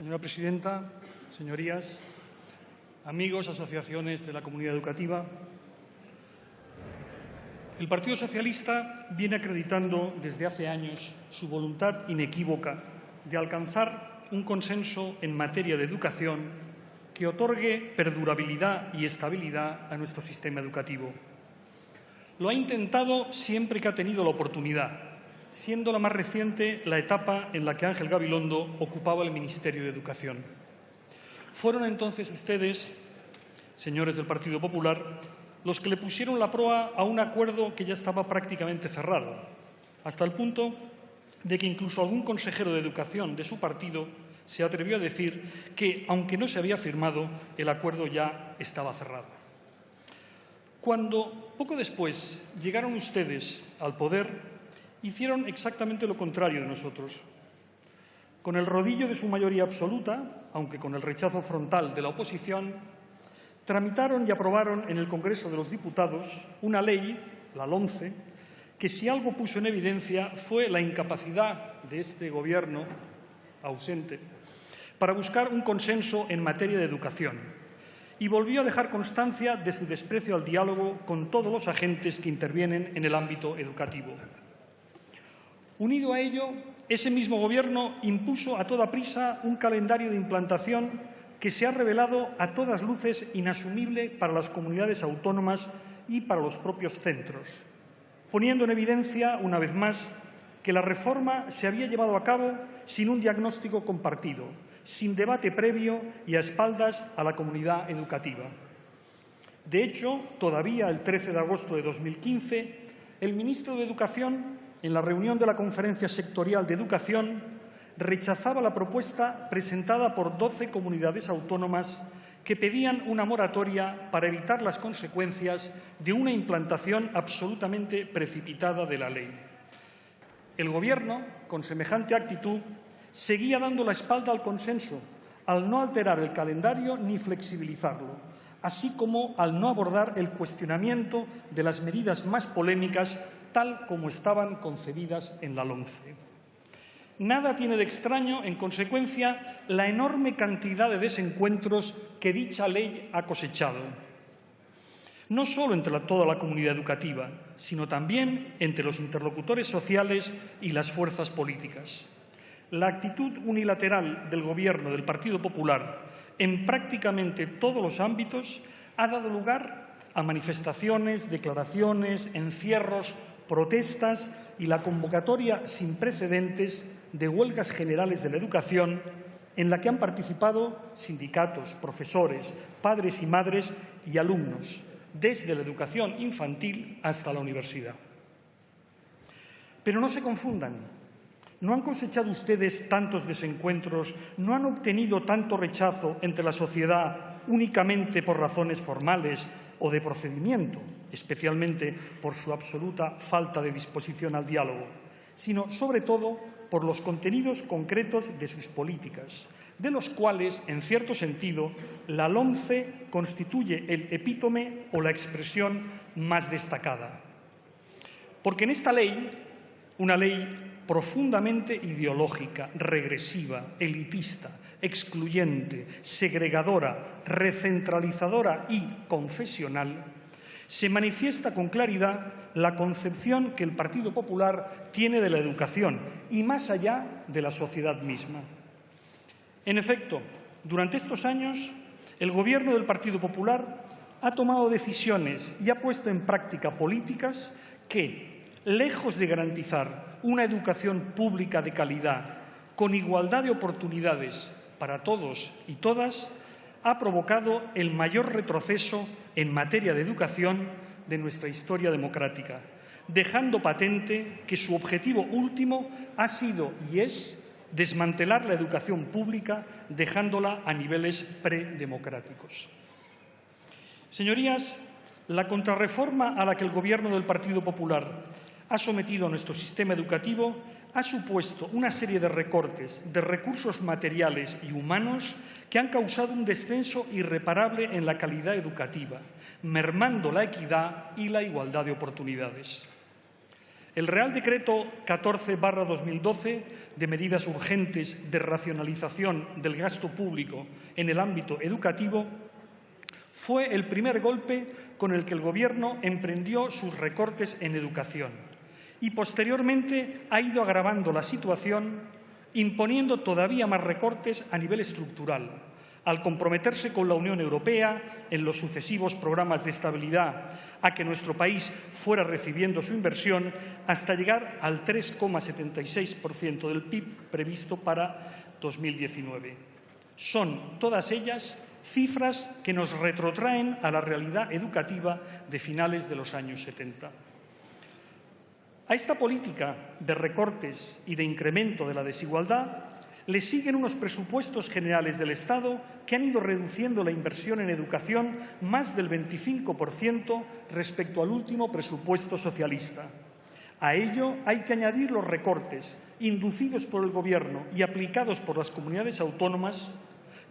Señora presidenta, señorías, amigos, asociaciones de la comunidad educativa, el Partido Socialista viene acreditando desde hace años su voluntad inequívoca de alcanzar un consenso en materia de educación que otorgue perdurabilidad y estabilidad a nuestro sistema educativo. Lo ha intentado siempre que ha tenido la oportunidad, siendo la más reciente la etapa en la que Ángel Gabilondo ocupaba el Ministerio de Educación. Fueron entonces ustedes, señores del Partido Popular, los que le pusieron la proa a un acuerdo que ya estaba prácticamente cerrado, hasta el punto de que incluso algún consejero de Educación de su partido se atrevió a decir que, aunque no se había firmado, el acuerdo ya estaba cerrado. Cuando, poco después, llegaron ustedes al poder, hicieron exactamente lo contrario de nosotros. Con el rodillo de su mayoría absoluta, aunque con el rechazo frontal de la oposición, tramitaron y aprobaron en el Congreso de los Diputados una ley, la LOMCE, que si algo puso en evidencia fue la incapacidad de este Gobierno ausente para buscar un consenso en materia de educación y volvió a dejar constancia de su desprecio al diálogo con todos los agentes que intervienen en el ámbito educativo. Unido a ello, ese mismo Gobierno impuso a toda prisa un calendario de implantación que se ha revelado a todas luces inasumible para las comunidades autónomas y para los propios centros, poniendo en evidencia, una vez más, que la reforma se había llevado a cabo sin un diagnóstico compartido, sin debate previo y a espaldas a la comunidad educativa. De hecho, todavía el 13 de agosto de 2015, el ministro de Educación, en la reunión de la Conferencia Sectorial de Educación, rechazaba la propuesta presentada por 12 comunidades autónomas que pedían una moratoria para evitar las consecuencias de una implantación absolutamente precipitada de la ley. El Gobierno, con semejante actitud, seguía dando la espalda al consenso, al no alterar el calendario ni flexibilizarlo, así como al no abordar el cuestionamiento de las medidas más polémicas tal como estaban concebidas en la LOMCE. Nada tiene de extraño, en consecuencia, la enorme cantidad de desencuentros que dicha ley ha cosechado, no solo entre toda la comunidad educativa, sino también entre los interlocutores sociales y las fuerzas políticas. La actitud unilateral del Gobierno del Partido Popular en prácticamente todos los ámbitos ha dado lugar a manifestaciones, declaraciones, encierros, protestas y la convocatoria sin precedentes de huelgas generales de la educación en la que han participado sindicatos, profesores, padres y madres y alumnos, desde la educación infantil hasta la universidad. Pero no se confundan. No han cosechado ustedes tantos desencuentros, no han obtenido tanto rechazo entre la sociedad únicamente por razones formales o de procedimiento, especialmente por su absoluta falta de disposición al diálogo, sino sobre todo por los contenidos concretos de sus políticas, de los cuales, en cierto sentido, la LOMCE constituye el epítome o la expresión más destacada. Porque en esta ley, una ley profundamente ideológica, regresiva, elitista, excluyente, segregadora, recentralizadora y confesional, se manifiesta con claridad la concepción que el Partido Popular tiene de la educación y más allá de la sociedad misma. En efecto, durante estos años, el Gobierno del Partido Popular ha tomado decisiones y ha puesto en práctica políticas que, lejos de garantizar una educación pública de calidad, con igualdad de oportunidades para todos y todas, ha provocado el mayor retroceso en materia de educación de nuestra historia democrática, dejando patente que su objetivo último ha sido y es desmantelar la educación pública, dejándola a niveles predemocráticos. Señorías, la contrarreforma a la que el Gobierno del Partido Popular ha sometido a nuestro sistema educativo ha supuesto una serie de recortes de recursos materiales y humanos que han causado un descenso irreparable en la calidad educativa, mermando la equidad y la igualdad de oportunidades. El Real Decreto 14/2012 de medidas urgentes de racionalización del gasto público en el ámbito educativo fue el primer golpe con el que el Gobierno emprendió sus recortes en educación y posteriormente ha ido agravando la situación, imponiendo todavía más recortes a nivel estructural, al comprometerse con la Unión Europea en los sucesivos programas de estabilidad a que nuestro país fuera recibiendo su inversión hasta llegar al 3,76% del PIB previsto para 2019. Son todas ellas cifras que nos retrotraen a la realidad educativa de finales de los años 70. A esta política de recortes y de incremento de la desigualdad le siguen unos presupuestos generales del Estado que han ido reduciendo la inversión en educación más del 25% respecto al último presupuesto socialista. A ello hay que añadir los recortes inducidos por el Gobierno y aplicados por las comunidades autónomas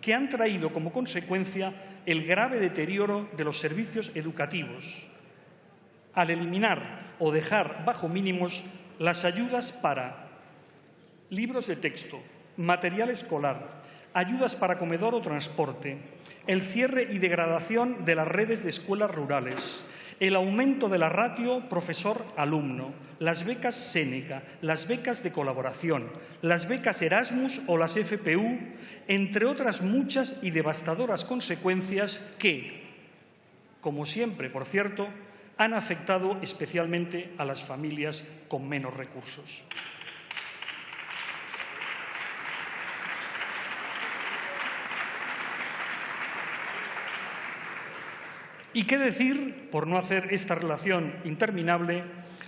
que han traído como consecuencia el grave deterioro de los servicios educativos, al eliminar o dejar bajo mínimos las ayudas para libros de texto, material escolar, ayudas para comedor o transporte, el cierre y degradación de las redes de escuelas rurales, el aumento de la ratio profesor-alumno, las becas Séneca, las becas de colaboración, las becas Erasmus o las FPU, entre otras muchas y devastadoras consecuencias que, como siempre, por cierto, han afectado especialmente a las familias con menos recursos. ¿Y qué decir, por no hacer esta relación interminable,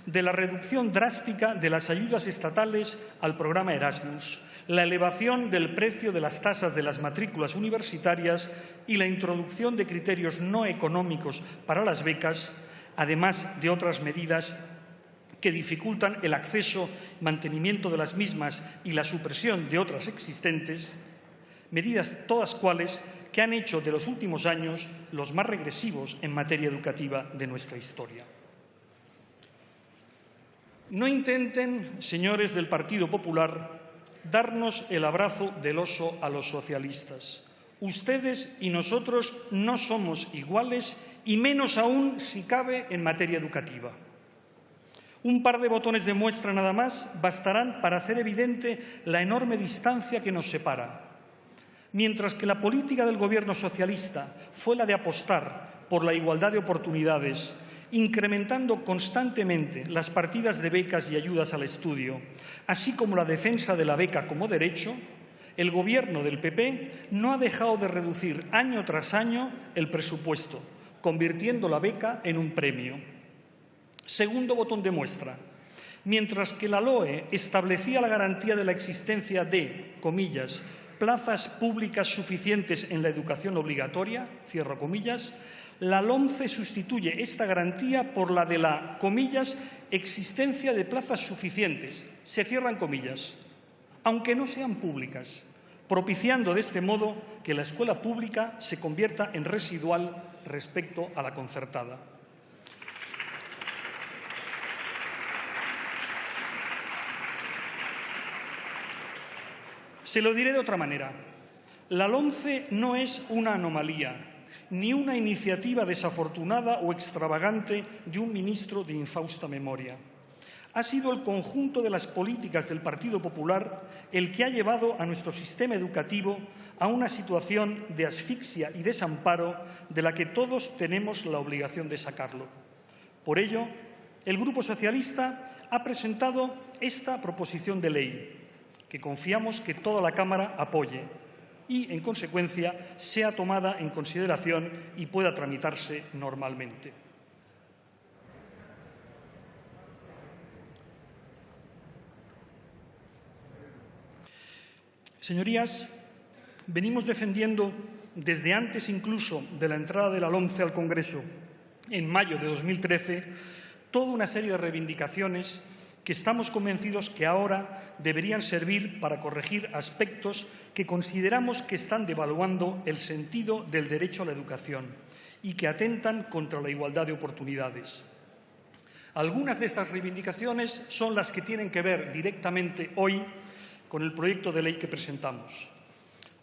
de la reducción drástica de las ayudas estatales al programa Erasmus, la elevación del precio de las tasas de las matrículas universitarias y la introducción de criterios no económicos para las becas, además de otras medidas que dificultan el acceso, mantenimiento de las mismas y la supresión de otras existentes, medidas todas cuales que han hecho de los últimos años los más regresivos en materia educativa de nuestra historia. No intenten, señores del Partido Popular, darnos el abrazo del oso a los socialistas. Ustedes y nosotros no somos iguales y menos aún, si cabe, en materia educativa. Un par de botones de muestra nada más bastarán para hacer evidente la enorme distancia que nos separa. Mientras que la política del Gobierno socialista fue la de apostar por la igualdad de oportunidades, incrementando constantemente las partidas de becas y ayudas al estudio, así como la defensa de la beca como derecho, el Gobierno del PP no ha dejado de reducir año tras año el presupuesto, convirtiendo la beca en un premio. Segundo botón de muestra. Mientras que la LOE establecía la garantía de la existencia de, comillas, plazas públicas suficientes en la educación obligatoria, cierro comillas, la LOMCE sustituye esta garantía por la de la, comillas, existencia de plazas suficientes, se cierran comillas, aunque no sean públicas, propiciando de este modo que la escuela pública se convierta en residual respecto a la concertada. Se lo diré de otra manera. La LOMCE no es una anomalía, ni una iniciativa desafortunada o extravagante de un ministro de infausta memoria. Ha sido el conjunto de las políticas del Partido Popular el que ha llevado a nuestro sistema educativo a una situación de asfixia y desamparo de la que todos tenemos la obligación de sacarlo. Por ello, el Grupo Socialista ha presentado esta proposición de ley, que confiamos que toda la Cámara apoye y, en consecuencia, sea tomada en consideración y pueda tramitarse normalmente. Señorías, venimos defendiendo desde antes incluso de la entrada de la LOMCE al Congreso en mayo de 2013 toda una serie de reivindicaciones que estamos convencidos que ahora deberían servir para corregir aspectos que consideramos que están devaluando el sentido del derecho a la educación y que atentan contra la igualdad de oportunidades. Algunas de estas reivindicaciones son las que tienen que ver directamente hoy con el proyecto de ley que presentamos.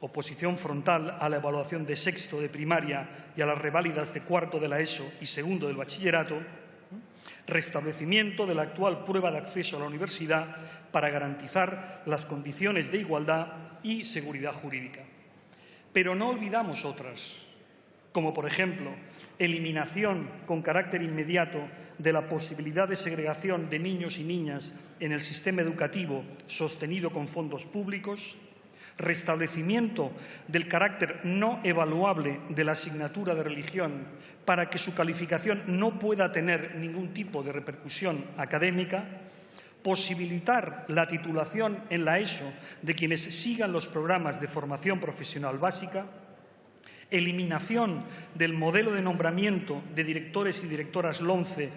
Oposición frontal a la evaluación de sexto de primaria y a las reválidas de cuarto de la ESO y segundo del bachillerato. Restablecimiento de la actual prueba de acceso a la universidad para garantizar las condiciones de igualdad y seguridad jurídica. Pero no olvidamos otras, como por ejemplo, eliminación con carácter inmediato de la posibilidad de segregación de niños y niñas en el sistema educativo sostenido con fondos públicos, restablecimiento del carácter no evaluable de la asignatura de religión para que su calificación no pueda tener ningún tipo de repercusión académica, posibilitar la titulación en la ESO de quienes sigan los programas de formación profesional básica, eliminación del modelo de nombramiento de directores y directoras LOMCE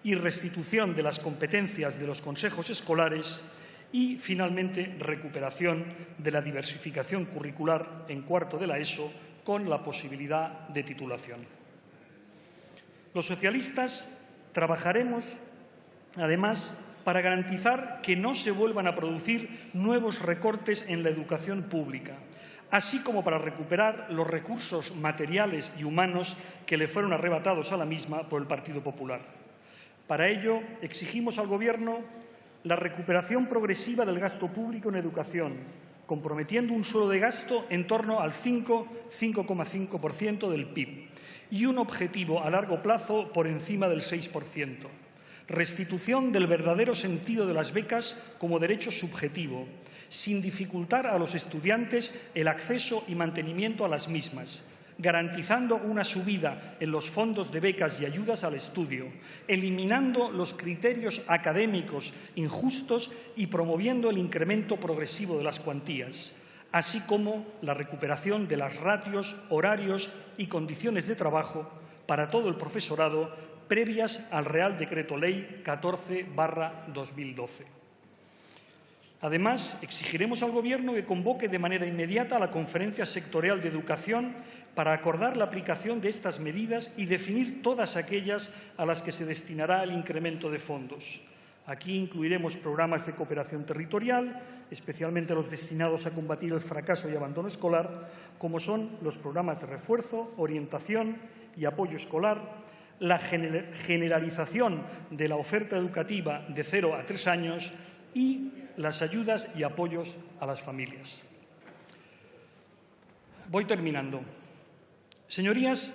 y restitución de las competencias de los consejos escolares y, finalmente, recuperación de la diversificación curricular en cuarto de la ESO con la posibilidad de titulación. Los socialistas trabajaremos, además, para garantizar que no se vuelvan a producir nuevos recortes en la educación pública, así como para recuperar los recursos materiales y humanos que le fueron arrebatados a la misma por el Partido Popular. Para ello, exigimos al Gobierno la recuperación progresiva del gasto público en educación, comprometiendo un suelo de gasto en torno al 5,5% del PIB y un objetivo a largo plazo por encima del 6%. Restitución del verdadero sentido de las becas como derecho subjetivo, sin dificultar a los estudiantes el acceso y mantenimiento a las mismas, garantizando una subida en los fondos de becas y ayudas al estudio, eliminando los criterios académicos injustos y promoviendo el incremento progresivo de las cuantías, así como la recuperación de las ratios, horarios y condiciones de trabajo para todo el profesorado previas al Real Decreto Ley 14/2012. Además, exigiremos al Gobierno que convoque de manera inmediata a la Conferencia Sectorial de Educación para acordar la aplicación de estas medidas y definir todas aquellas a las que se destinará el incremento de fondos. Aquí incluiremos programas de cooperación territorial, especialmente los destinados a combatir el fracaso y abandono escolar, como son los programas de refuerzo, orientación y apoyo escolar, la generalización de la oferta educativa de 0 a 3 años y las ayudas y apoyos a las familias. Voy terminando. Señorías,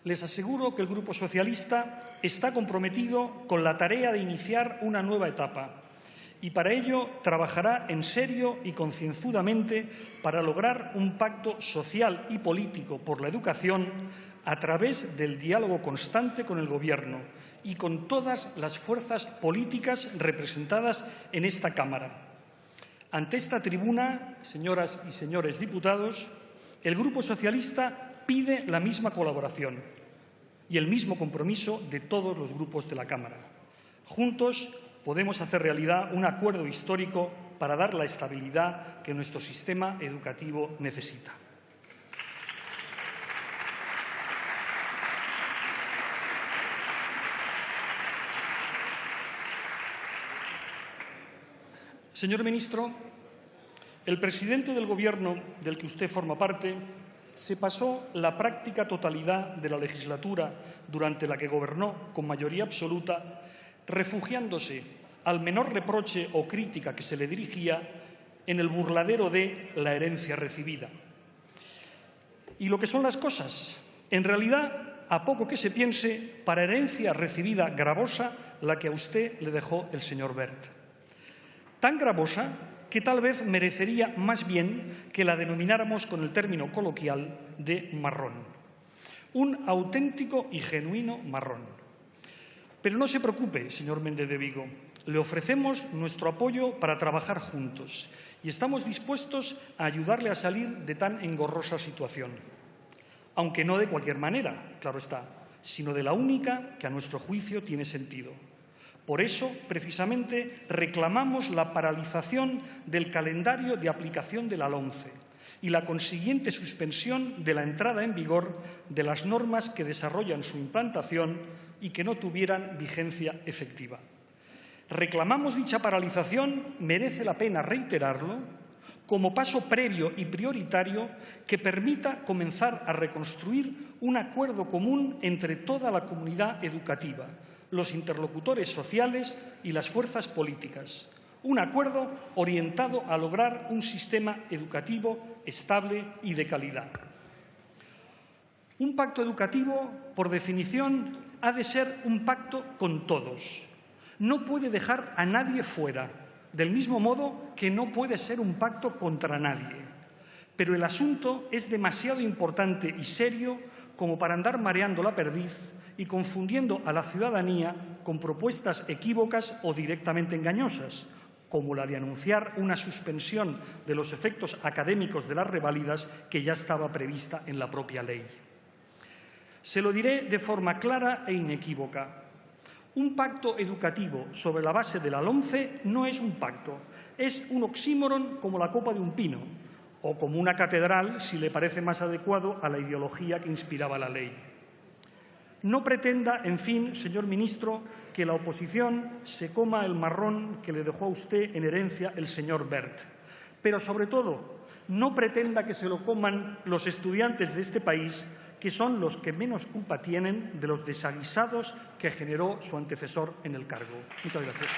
les aseguro que el Grupo Socialista está comprometido con la tarea de iniciar una nueva etapa y para ello trabajará en serio y concienzudamente para lograr un pacto social y político por la educación a través del diálogo constante con el Gobierno y con todas las fuerzas políticas representadas en esta Cámara. Ante esta tribuna, señoras y señores diputados, el Grupo Socialista pide la misma colaboración y el mismo compromiso de todos los grupos de la Cámara. Juntos podemos hacer realidad un acuerdo histórico para dar la estabilidad que nuestro sistema educativo necesita. Señor ministro, el presidente del Gobierno del que usted forma parte se pasó la práctica totalidad de la legislatura durante la que gobernó con mayoría absoluta, refugiándose al menor reproche o crítica que se le dirigía en el burladero de la herencia recibida. Y lo que son las cosas, en realidad, a poco que se piense, para herencia recibida gravosa la que a usted le dejó el señor Wert. Tan gravosa que tal vez merecería más bien que la denomináramos con el término coloquial de marrón. Un auténtico y genuino marrón. Pero no se preocupe, señor Méndez de Vigo. Le ofrecemos nuestro apoyo para trabajar juntos y estamos dispuestos a ayudarle a salir de tan engorrosa situación. Aunque no de cualquier manera, claro está, sino de la única que a nuestro juicio tiene sentido. Por eso, precisamente, reclamamos la paralización del calendario de aplicación de la LOMCE, y la consiguiente suspensión de la entrada en vigor de las normas que desarrollan su implantación y que no tuvieran vigencia efectiva. Reclamamos dicha paralización, merece la pena reiterarlo, como paso previo y prioritario que permita comenzar a reconstruir un acuerdo común entre toda la comunidad educativa, los interlocutores sociales y las fuerzas políticas. Un acuerdo orientado a lograr un sistema educativo estable y de calidad. Un pacto educativo, por definición, ha de ser un pacto con todos. No puede dejar a nadie fuera, del mismo modo que no puede ser un pacto contra nadie. Pero el asunto es demasiado importante y serio como para andar mareando la perdiz y confundiendo a la ciudadanía con propuestas equívocas o directamente engañosas, como la de anunciar una suspensión de los efectos académicos de las reválidas que ya estaba prevista en la propia ley. Se lo diré de forma clara e inequívoca. Un pacto educativo sobre la base de la LOMCE no es un pacto, es un oxímoron como la copa de un pino o como una catedral, si le parece más adecuado a la ideología que inspiraba la ley. No pretenda, en fin, señor ministro, que la oposición se coma el marrón que le dejó a usted en herencia el señor Wert. Pero, sobre todo, no pretenda que se lo coman los estudiantes de este país, que son los que menos culpa tienen de los desaguisados que generó su antecesor en el cargo. Muchas gracias.